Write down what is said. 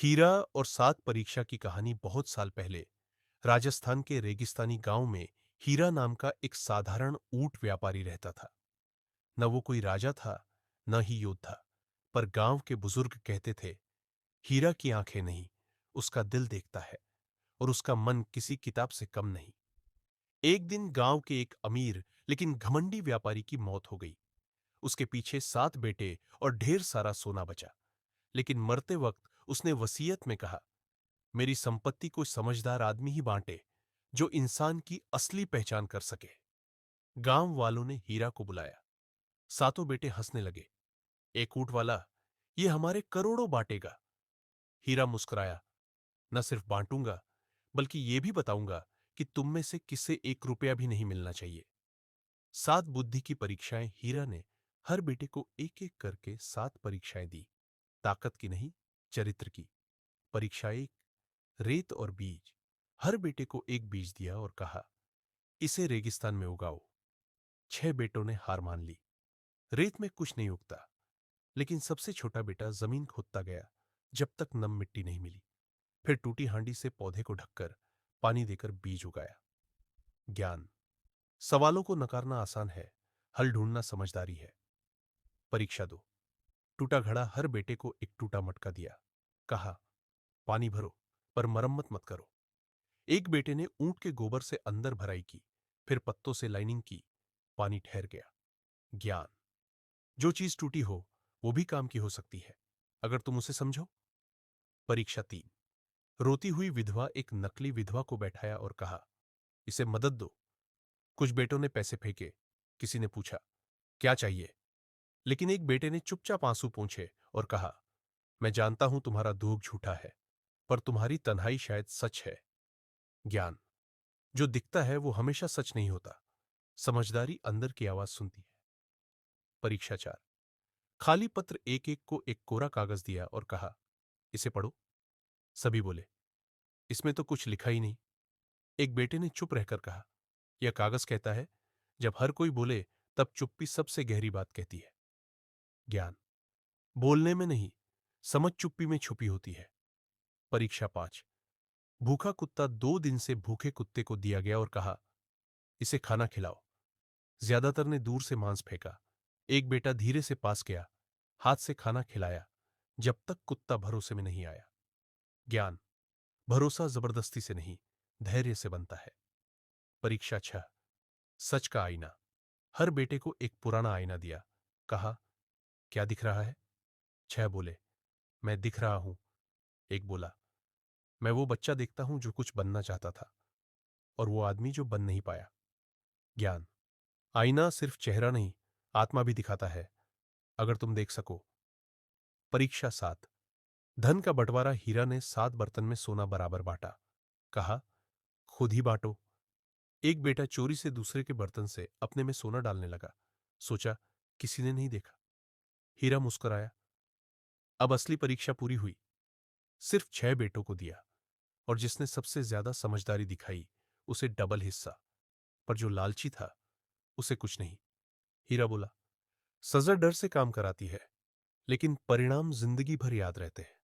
हीरा और सात परीक्षा की कहानी बहुत साल पहले राजस्थान के रेगिस्तानी गांव में हीरा नाम का एक साधारण ऊंट व्यापारी रहता था। न वो कोई राजा था, न ही योद्धा, पर गांव के बुजुर्ग कहते थे, हीरा की आंखें नहीं, उसका दिल देखता है और उसका मन किसी किताब से कम नहीं। एक दिन गांव के एक अमीर लेकिन घमंडी व्यापारी की मौत हो गई। उसके पीछे सात बेटे और ढेर सारा सोना बचा, लेकिन मरते वक्त उसने वसीयत में कहा, मेरी संपत्ति कोई समझदार आदमी ही बांटे, जो इंसान की असली पहचान कर सके। गांव वालों ने हीरा को बुलाया। सातों बेटे हंसने लगे। एक ऊंट वाला, ये हमारे करोड़ों बांटेगा। हीरा मुस्कुराया, न सिर्फ बांटूंगा, बल्कि यह भी बताऊंगा कि तुम में से किसे एक रुपया भी नहीं मिलना चाहिए। सात बुद्धि की परीक्षाएं हीरा ने हर बेटे को एक एक करके सात परीक्षाएं दी। ताकत की नहीं, चरित्र की। परीक्षा एक, रेत और बीज। हर बेटे को एक बीज दिया और कहा, इसे रेगिस्तान में उगाओ। छह बेटों ने हार मान ली। रेत में कुछ नहीं उगता, लेकिन सबसे छोटा बेटा जमीन खोदता गया जब तक नम मिट्टी नहीं मिली। फिर टूटी हांडी से पौधे को ढककर पानी देकर बीज उगाया। ज्ञान। सवालों को नकारना आसान है, हल ढूंढना समझदारी है। परीक्षा दो। टूटा घड़ा हर बेटे को एक टूटा मटका दिया। कहा, पानी भरो, पर मरम्मत मत करो। एक बेटे ने ऊंट के गोबर से अंदर भराई की, फिर पत्तों से लाइनिंग की। पानी ठहर गया। ज्ञान। जो चीज टूटी हो वो भी काम की हो सकती है, अगर तुम उसे समझो। परीक्षा तीन। रोती हुई विधवा एक नकली विधवा को बैठाया और कहा, इसे मदद दो। कुछ बेटों ने पैसे फेंके। किसी ने पूछा, क्या चाहिए? लेकिन एक बेटे ने चुपचाप आंसू पोंछे और कहा, मैं जानता हूं तुम्हारा दुख झूठा है, पर तुम्हारी तन्हाई शायद सच है। ज्ञान। जो दिखता है वो हमेशा सच नहीं होता। समझदारी अंदर की आवाज सुनती है। परीक्षा चार। खाली पत्र एक एक को एक कोरा कागज दिया और कहा, इसे पढ़ो। सभी बोले, इसमें तो कुछ लिखा ही नहीं। एक बेटे ने चुप रहकर कहा, यह कागज कहता है, जब हर कोई बोले तब चुप्पी सबसे गहरी बात कहती है। ज्ञान। बोलने में नहीं, समझ चुप्पी में छुपी होती है। परीक्षा पांच। भूखा कुत्ता 2 दिन से भूखे कुत्ते को दिया गया और कहा, इसे खाना खिलाओ। ज्यादातर ने दूर से मांस फेंका। एक बेटा धीरे से पास गया, हाथ से खाना खिलाया, जब तक कुत्ता भरोसे में नहीं आया। ज्ञान। भरोसा जबरदस्ती से नहीं, धैर्य से बनता है। परीक्षा छह। सच का आईना। हर बेटे को एक पुराना आईना दिया। कहा, क्या दिख रहा है? छह बोले, मैं दिख रहा हूं। एक बोला, मैं वो बच्चा देखता हूं जो कुछ बनना चाहता था, और वो आदमी जो बन नहीं पाया। ज्ञान। आईना सिर्फ चेहरा नहीं, आत्मा भी दिखाता है, अगर तुम देख सको। परीक्षा सात। धन का बंटवारा हीरा ने सात बर्तन में सोना बराबर बांटा। कहा, खुद ही बांटो। एक बेटा चोरी से दूसरे के बर्तन से अपने में सोना डालने लगा। सोचा, किसी ने नहीं देखा। हीरा मुस्कुराया। अब असली परीक्षा पूरी हुई। सिर्फ छह बेटों को दिया, और जिसने सबसे ज्यादा समझदारी दिखाई उसे डबल हिस्सा, पर जो लालची था उसे कुछ नहीं। हीरा बोला, सजा डर से काम कराती है, लेकिन परिणाम जिंदगी भर याद रहते हैं।